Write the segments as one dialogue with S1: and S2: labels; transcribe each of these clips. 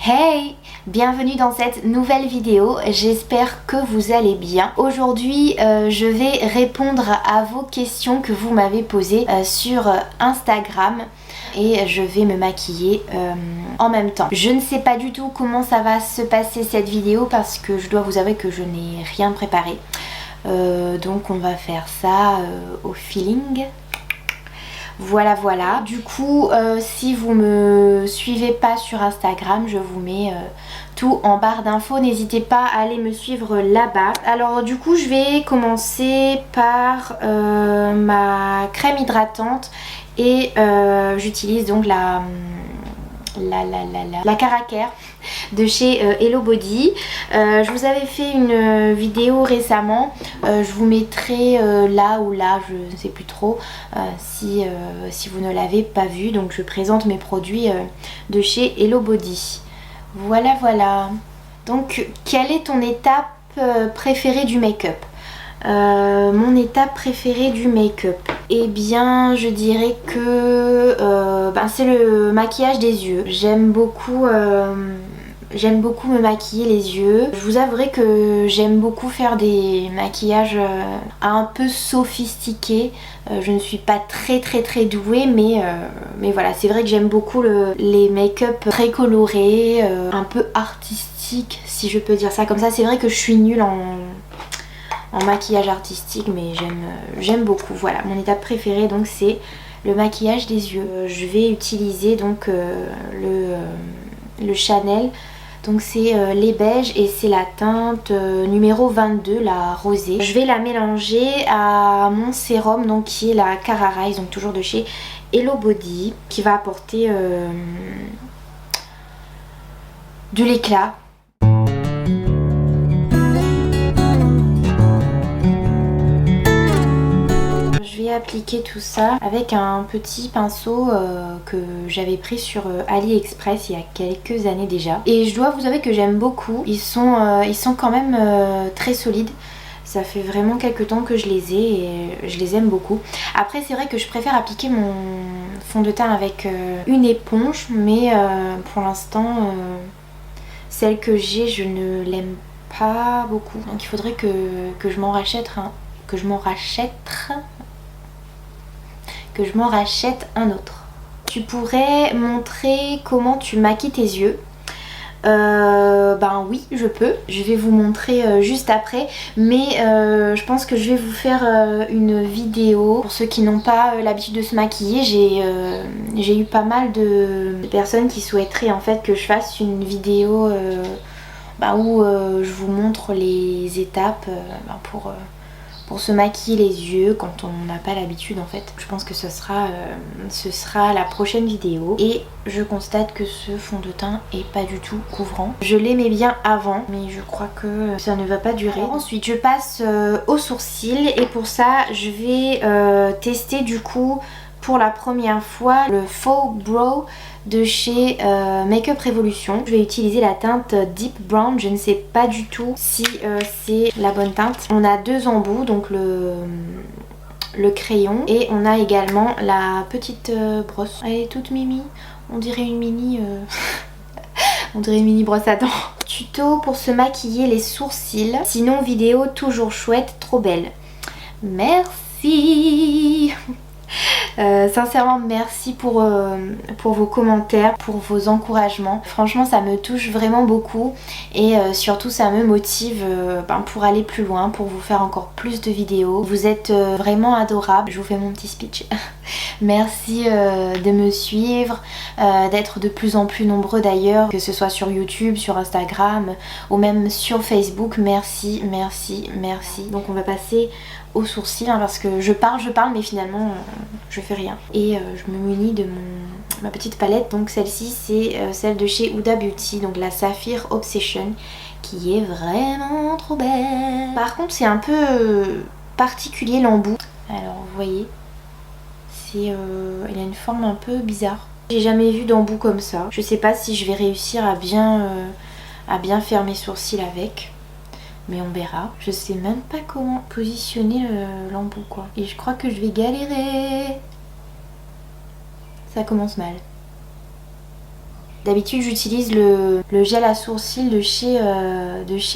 S1: Hey, bienvenue dans cette nouvelle vidéo, j'espère que vous allez bien. Aujourd'hui je vais répondre à vos questions que vous m'avez posées sur Instagram et je vais me maquiller en même temps. Je ne sais pas du tout comment ça va se passer cette vidéo parce que je dois vous avouer que je n'ai rien préparé. Donc on va faire ça au feeling. Voilà. Du coup, si vous me suivez pas sur Instagram, je vous mets tout en barre d'infos. N'hésitez pas à aller me suivre là-bas. Alors du coup, je vais commencer par ma crème hydratante et j'utilise donc la Caracaire de chez Hello Body. Je vous avais fait une vidéo récemment, je vous mettrai là ou là, je ne sais plus trop, si vous ne l'avez pas vu. Donc je présente mes produits de chez Hello Body. Voilà. Donc quelle est ton étape préférée du make-up? Mon étape préférée du make-up, eh bien je dirais que c'est le maquillage des yeux. J'aime beaucoup me maquiller les yeux. Je vous avouerai que j'aime beaucoup faire des maquillages un peu sophistiqués. Je ne suis pas très douée, mais voilà, c'est vrai que j'aime beaucoup les make-up très colorés, un peu artistiques, si je peux dire ça comme ça. C'est vrai que je suis nulle en maquillage artistique, mais j'aime beaucoup. Voilà, mon étape préférée donc c'est le maquillage des yeux. Je vais utiliser donc le Chanel, donc c'est les beiges et c'est la teinte numéro 22, la rosée. Je vais la mélanger à mon sérum donc qui est la Cara Rise, donc toujours de chez Hello Body, qui va apporter de l'éclat. Appliquer tout ça avec un petit pinceau que j'avais pris sur AliExpress il y a quelques années déjà, et je dois vous avouer que j'aime beaucoup. Ils sont quand même très solides. Ça fait vraiment quelques temps que je les ai et je les aime beaucoup. Après c'est vrai que je préfère appliquer mon fond de teint avec une éponge, mais pour l'instant celle que j'ai, je ne l'aime pas beaucoup, donc il faudrait que je m'en rachète un autre. Tu pourrais montrer comment tu maquilles tes yeux? Ben oui, je peux. Je vais vous montrer juste après, mais je pense que je vais vous faire une vidéo. Pour ceux qui n'ont pas l'habitude de se maquiller, j'ai eu pas mal de personnes qui souhaiteraient en fait que je fasse une vidéo où je vous montre les étapes pour se maquiller les yeux quand on n'a pas l'habitude en fait. Je pense que ce sera la prochaine vidéo, et je constate que ce fond de teint est pas du tout couvrant. Je l'aimais bien avant, mais je crois que ça ne va pas durer. Ensuite je passe aux sourcils, et pour ça je vais tester du coup pour la première fois le Faux Brow de chez Makeup Revolution. Je vais utiliser la teinte Deep Brown, je ne sais pas du tout si c'est la bonne teinte. On a deux embouts, donc le crayon, et on a également la petite brosse. Elle est toute mimi, on dirait une mini on dirait une mini brosse à dents. Tuto pour se maquiller les sourcils. Sinon vidéo toujours chouette, trop belle. Merci. Sincèrement merci pour vos commentaires, pour vos encouragements. Franchement ça me touche vraiment beaucoup, et surtout ça me motive pour aller plus loin, pour vous faire encore plus de vidéos. Vous êtes vraiment adorables. Je vous fais mon petit speech. Merci de me suivre, d'être de plus en plus nombreux d'ailleurs, que ce soit sur YouTube, sur Instagram ou même sur Facebook. Merci. Donc on va passer aux sourcils parce que je parle mais finalement je fais rien, et je me munis de ma petite palette. Donc celle-ci c'est celle de chez Huda Beauty, donc la Sapphire Obsession, qui est vraiment trop belle. Par contre c'est un peu particulier l'embout, alors vous voyez il a une forme un peu bizarre. J'ai jamais vu d'embout comme ça. Je sais pas si je vais réussir à bien faire mes sourcils avec, mais on verra. Je sais même pas comment positionner l'embout quoi, et je crois que je vais galérer. Ça commence mal. D'habitude j'utilise le gel à sourcils de chez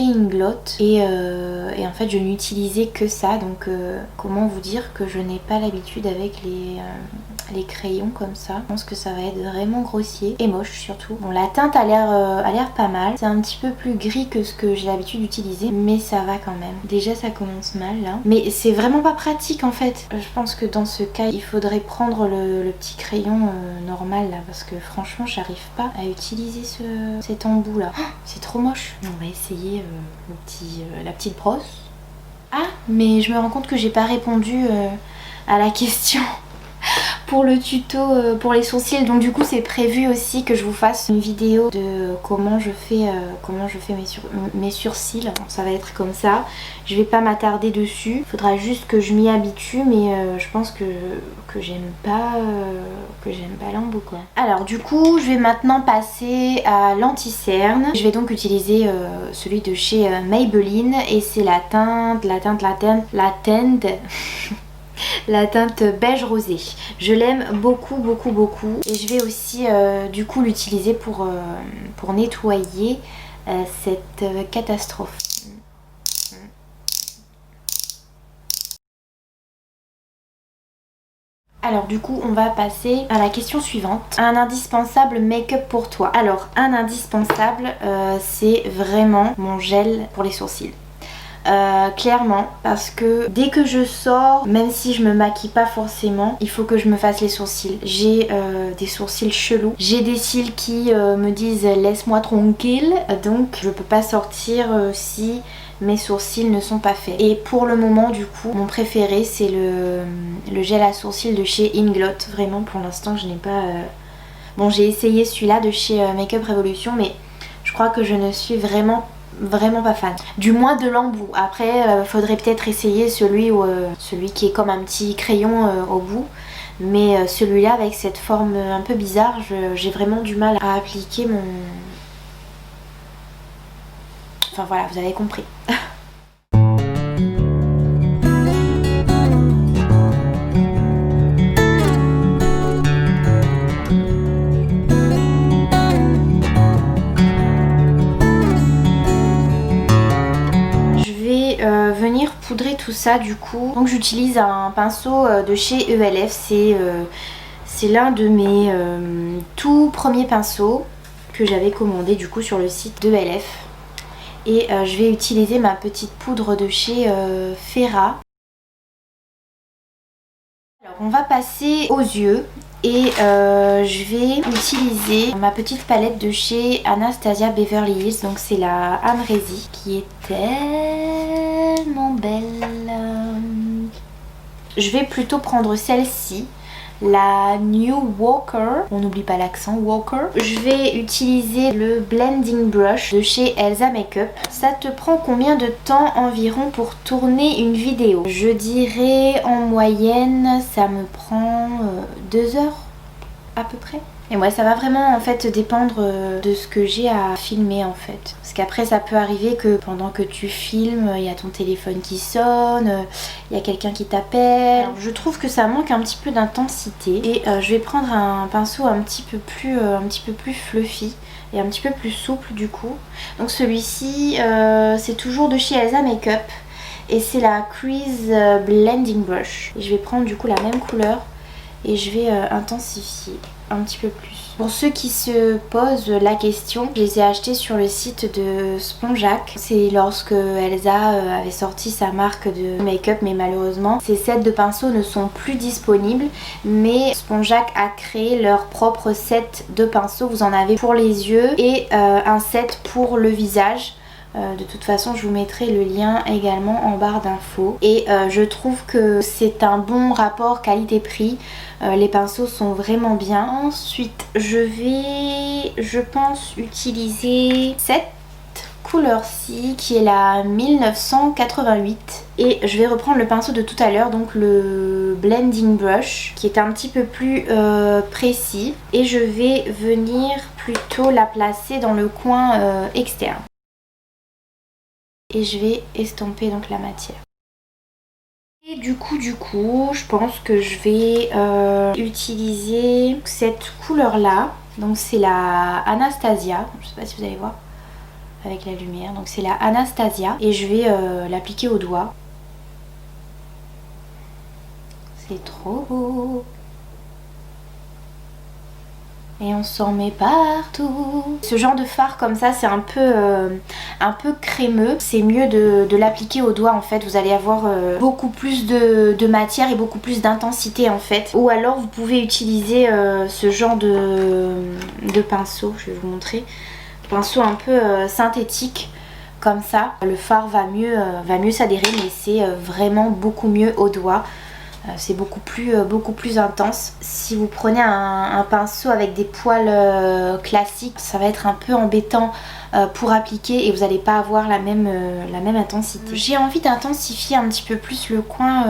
S1: Inglot et en fait je n'utilisais que ça, donc comment vous dire que je n'ai pas l'habitude avec les crayons comme ça. Je pense que ça va être vraiment grossier et moche surtout. Bon, la teinte a l'air pas mal, c'est un petit peu plus gris que ce que j'ai l'habitude d'utiliser, mais ça va quand même. Déjà ça commence mal là, mais c'est vraiment pas pratique en fait. Je pense que dans ce cas il faudrait prendre le petit crayon normal là, parce que franchement j'arrive pas à utiliser cet embout là. Oh, c'est trop moche. On va essayer la petite brosse. Ah, mais je me rends compte que j'ai pas répondu à la question pour le tuto pour les sourcils, donc du coup c'est prévu aussi que je vous fasse une vidéo de comment je fais mes sourcils. Donc, ça va être comme ça, je vais pas m'attarder dessus, faudra juste que je m'y habitue, mais je pense que j'aime pas l'embout quoi. Alors du coup je vais maintenant passer à l'anti-cerne. Je vais donc utiliser celui de chez Maybelline et c'est la teinte la teinte beige rosé. Je l'aime beaucoup beaucoup beaucoup et je vais aussi du coup l'utiliser pour nettoyer cette catastrophe. Alors du coup on va passer à la question suivante. Un indispensable make-up pour toi. Alors un indispensable c'est vraiment mon gel pour les sourcils. Clairement, parce que dès que je sors, même si je me maquille pas forcément, il faut que je me fasse les sourcils. J'ai des sourcils chelous, j'ai des cils qui me disent laisse-moi tranquille, donc je peux pas sortir si mes sourcils ne sont pas faits. Et pour le moment du coup mon préféré c'est le gel à sourcils de chez Inglot. Vraiment pour l'instant je n'ai pas... Bon, j'ai essayé celui-là de chez Makeup Revolution, mais je crois que je ne suis vraiment pas fan, du moins de l'embout. Après faudrait peut-être essayer celui qui est comme un petit crayon au bout, mais celui-là avec cette forme un peu bizarre, j'ai vraiment du mal à appliquer mon... Enfin voilà, vous avez compris. Venir poudrer tout ça du coup. Donc j'utilise un pinceau de chez ELF, c'est l'un de mes tout premiers pinceaux que j'avais commandé du coup sur le site d'ELF. Et je vais utiliser ma petite poudre de chez Ferra. Alors on va passer aux yeux. Et je vais utiliser ma petite palette de chez Anastasia Beverly Hills. Donc c'est la Amrezy qui est tellement belle. Je vais plutôt prendre celle-ci, la New Walker. On n'oublie pas l'accent Walker. Je vais utiliser le Blending Brush de chez Elsa Makeup. Ça te prend combien de temps environ pour tourner une vidéo? Je dirais en moyenne ça me prend 2 heures à peu près. Et ouais, ça va vraiment en fait dépendre de ce que j'ai à filmer en fait. Parce qu'après ça peut arriver que pendant que tu filmes, il y a ton téléphone qui sonne, il y a quelqu'un qui t'appelle. Je trouve que ça manque un petit peu d'intensité. Et je vais prendre un pinceau un petit peu plus fluffy et un petit peu plus souple du coup. Donc celui-ci c'est toujours de chez Elsa Makeup. Et c'est la Crease Blending Brush. Et je vais prendre du coup la même couleur et je vais intensifier un petit peu plus. Pour ceux qui se posent la question, je les ai achetés sur le site de Spongeac. C'est lorsque Elsa avait sorti sa marque de make-up, mais malheureusement ces sets de pinceaux ne sont plus disponibles. Mais Spongeac a créé leur propre set de pinceaux. Vous en avez pour les yeux et un set pour le visage. De toute façon je vous mettrai le lien également en barre d'infos. Et je trouve que c'est un bon rapport qualité-prix. Les pinceaux sont vraiment bien. Ensuite je pense utiliser cette couleur-ci qui est la 1988. Et je vais reprendre le pinceau de tout à l'heure, donc le Blending Brush qui est un petit peu plus précis. Et je vais venir plutôt la placer dans le coin externe. Et je vais estomper donc la matière. Et du coup, je pense que je vais utiliser cette couleur là Donc c'est la Anastasia, je sais pas si vous allez voir avec la lumière. Donc c'est la Anastasia et je vais l'appliquer au doigt. C'est trop beau. Et on s'en met partout. Ce genre de fard comme ça, c'est un peu crémeux. C'est mieux de l'appliquer au doigt en fait. Vous allez avoir beaucoup plus de matière et beaucoup plus d'intensité en fait. Ou alors vous pouvez utiliser ce genre de pinceau. Je vais vous montrer. Pinceau un peu synthétique comme ça. Le fard va mieux s'adhérer, mais c'est vraiment beaucoup mieux au doigt. C'est beaucoup plus intense. Si vous prenez un pinceau avec des poils classiques, ça va être un peu embêtant pour appliquer et vous n'allez pas avoir la même intensité. J'ai envie d'intensifier un petit peu plus le coin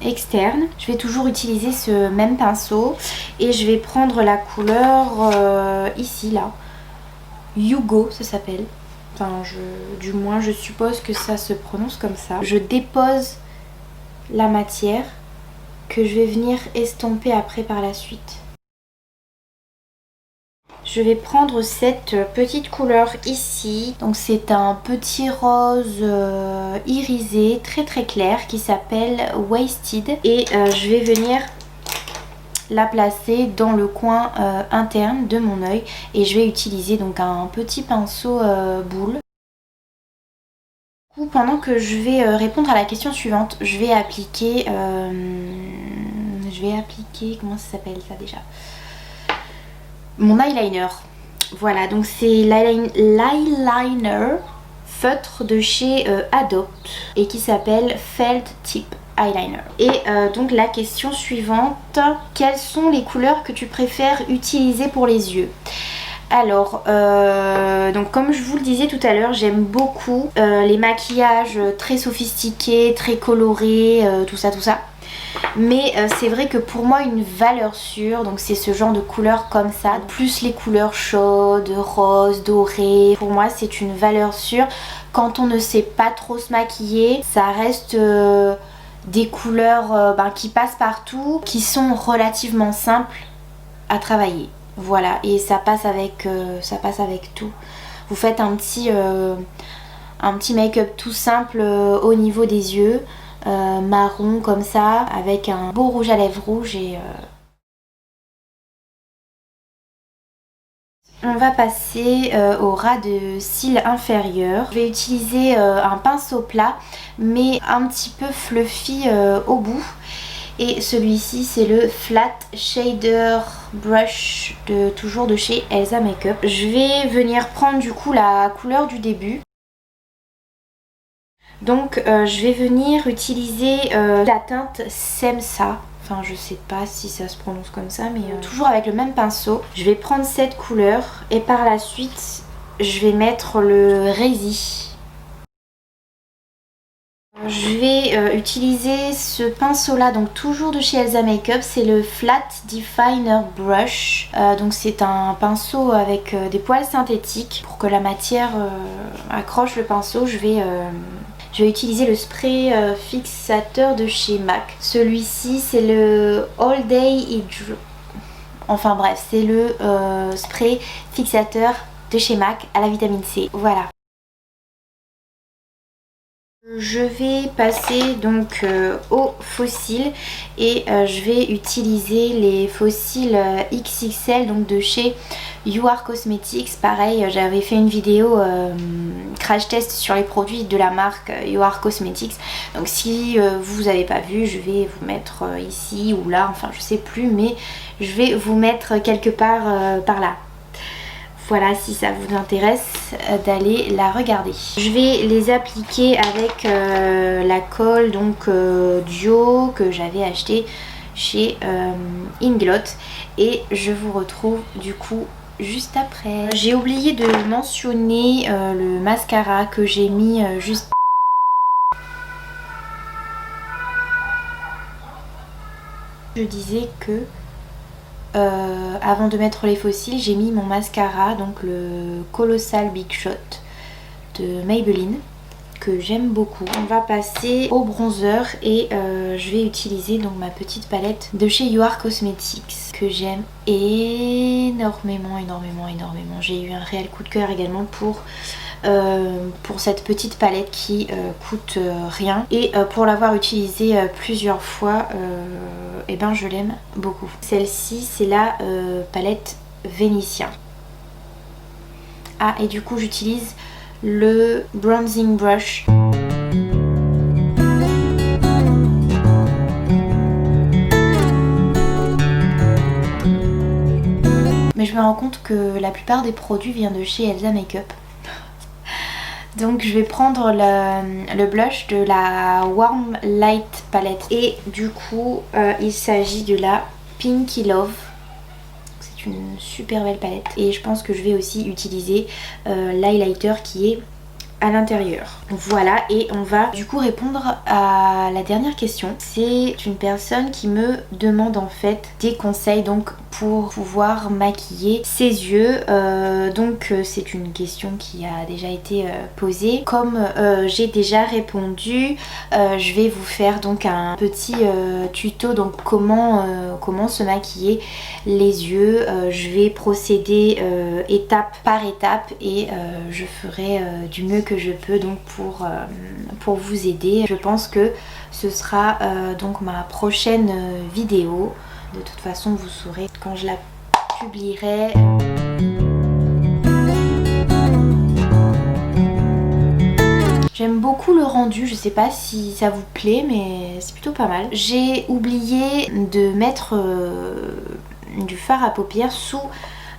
S1: externe. Je vais toujours utiliser ce même pinceau et je vais prendre la couleur ici là. Yugo ça s'appelle. Enfin du moins je suppose que ça se prononce comme ça. Je dépose la matière que je vais venir estomper après par la suite. Je vais prendre cette petite couleur ici. Donc c'est un petit rose irisé très très clair qui s'appelle Wasted. Et je vais venir la placer dans le coin interne de mon œil. Et je vais utiliser donc un petit pinceau boule. Pendant que je vais répondre à la question suivante, je vais appliquer, comment ça s'appelle ça déjà? Mon eyeliner. Voilà, donc c'est l'eyeliner feutre de chez Adopt et qui s'appelle Felt Tip Eyeliner. Et donc la question suivante, quelles sont les couleurs que tu préfères utiliser pour les yeux? Alors, donc comme je vous le disais tout à l'heure, j'aime beaucoup les maquillages très sophistiqués, très colorés, tout ça. Mais c'est vrai que pour moi une valeur sûre, donc c'est ce genre de couleurs comme ça, plus les couleurs chaudes, roses, dorées. Pour moi c'est une valeur sûre. Quand on ne sait pas trop se maquiller, ça reste des couleurs qui passent partout, qui sont relativement simples à travailler. Voilà, et ça passe avec tout. Vous faites un petit make-up tout simple au niveau des yeux, marron comme ça, avec un beau rouge à lèvres rouge et... On va passer au ras de cils inférieur. Je vais utiliser un pinceau plat, mais un petit peu fluffy au bout. Et celui-ci c'est le Flat Shader Brush toujours de chez Elsa Makeup. Je vais venir prendre du coup la couleur du début. Donc je vais venir utiliser la teinte Semsa. Enfin je sais pas si ça se prononce comme ça, mais toujours avec le même pinceau. Je vais prendre cette couleur et par la suite je vais mettre le Resi. Je vais utiliser ce pinceau là, donc toujours de chez Elsa Makeup, c'est le Flat Definer Brush. Donc c'est un pinceau avec des poils synthétiques. Pour que la matière accroche le pinceau, je vais utiliser le spray fixateur de chez MAC. Celui-ci c'est le All Day Enfin bref, c'est le spray fixateur de chez MAC à la vitamine C. Voilà. Je vais passer donc aux faux cils et je vais utiliser les faux cils XXL donc de chez You Are Cosmetics. Pareil, j'avais fait une vidéo crash test sur les produits de la marque You Are Cosmetics. Donc si vous n'avez pas vu, je vais vous mettre ici ou là, enfin je sais plus, mais je vais vous mettre quelque part par là. Voilà, si ça vous intéresse d'aller la regarder. Je vais les appliquer avec la colle donc Duo que j'avais acheté chez Inglot. Et je vous retrouve du coup juste après. J'ai oublié de mentionner le mascara que j'ai mis juste... Je disais que... avant de mettre les faux cils, j'ai mis mon mascara, donc le Colossal Big Shot de Maybelline. que j'aime beaucoup. On va passer au bronzer et je vais utiliser donc ma petite palette de chez You Are Cosmetics que j'aime énormément. J'ai eu un réel coup de cœur également pour cette petite palette qui coûte rien et pour l'avoir utilisée plusieurs fois et ben je l'aime beaucoup. Celle-ci c'est la palette Vénitien. Ah et du coup j'utilise le bronzing brush. Mais je me rends compte que la plupart des produits viennent de chez Elsa Makeup. Donc je vais prendre le blush de la Warm Light palette. Et du coup il s'agit de la Pinky Love. C'est une super belle palette. Et je pense que je vais aussi utiliser l'highlighter qui est à l'intérieur. Voilà, et on va du coup répondre à la dernière question. C'est une personne qui me demande en fait des conseils donc pour pouvoir maquiller ses yeux. Donc c'est une question qui a déjà été posée. Comme j'ai déjà répondu, je vais vous faire donc un petit tuto donc comment se maquiller les yeux. Je vais procéder étape par étape et je ferai du mieux que je peux donc pour vous aider. Je pense que ce sera donc ma prochaine vidéo. De toute façon vous saurez quand je la publierai. J'aime beaucoup le rendu, je sais pas si ça vous plaît mais c'est plutôt pas mal. J'ai oublié de mettre du fard à paupières sous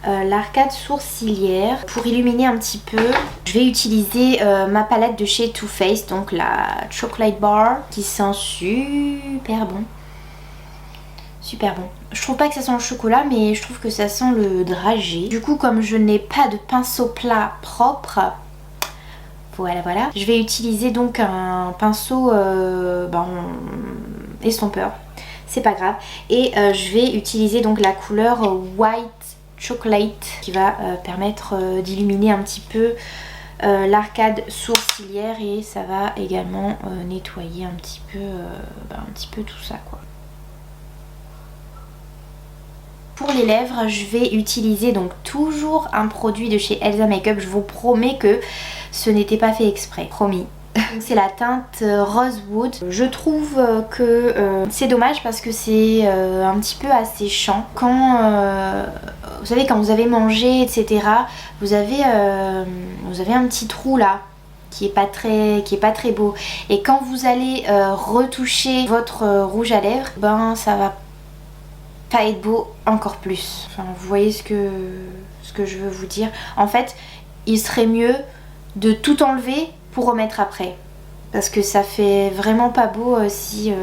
S1: l'arcade sourcilière pour illuminer un petit peu. Je vais utiliser ma palette de chez Too Faced, donc la Chocolate Bar qui sent super bon. Super bon. Je trouve pas que ça sent le chocolat mais je trouve que ça sent le dragée. Du coup comme je n'ai pas de pinceau plat propre, voilà, je vais utiliser donc un pinceau estompeur. C'est pas grave. Et je vais utiliser donc la couleur White Chocolate qui va permettre d'illuminer un petit peu l'arcade sourcilière et ça va également nettoyer un petit peu tout ça quoi. Pour les lèvres, je vais utiliser donc toujours un produit de chez Elsa Makeup. Je vous promets que ce n'était pas fait exprès, promis. C'est la teinte Rosewood. Je trouve que c'est dommage parce que c'est un petit peu asséchant. Quand vous savez, quand vous avez mangé, etc., vous avez un petit trou là qui est pas très beau. Et quand vous allez retoucher votre rouge à lèvres, ben ça va pas être beau encore plus. Enfin, vous voyez ce que je veux vous dire. En fait, il serait mieux de tout enlever pour remettre après. Parce que ça fait vraiment pas beau si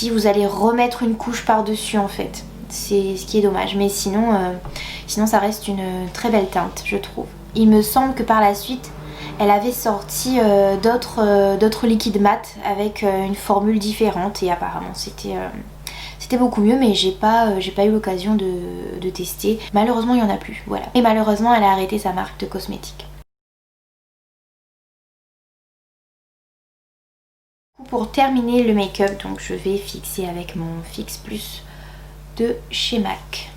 S1: vous allez remettre une couche par-dessus en fait. C'est ce qui est dommage. Mais sinon ça reste une très belle teinte, je trouve. Il me semble que par la suite, elle avait sorti d'autres liquides mat avec une formule différente. Et apparemment c'était beaucoup mieux, mais j'ai pas eu l'occasion de tester. Malheureusement il y en a plus, voilà. Et malheureusement elle a arrêté sa marque de cosmétiques. Pour terminer le make-up, donc je vais fixer avec mon Fix Plus de chez MAC.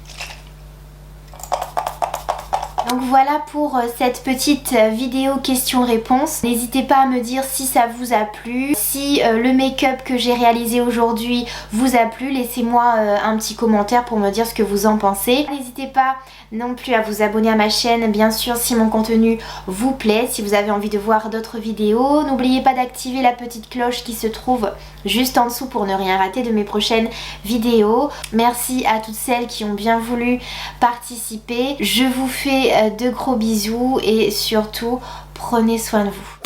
S1: Donc voilà pour cette petite vidéo questions-réponses. N'hésitez pas à me dire si ça vous a plu, si le make-up que j'ai réalisé aujourd'hui vous a plu. Laissez-moi un petit commentaire pour me dire ce que vous en pensez. N'hésitez pas non plus à vous abonner à ma chaîne, bien sûr, si mon contenu vous plaît, si vous avez envie de voir d'autres vidéos. N'oubliez pas d'activer la petite cloche qui se trouve juste en dessous pour ne rien rater de mes prochaines vidéos. Merci à toutes celles qui ont bien voulu participer. Je vous fais de gros bisous et surtout prenez soin de vous.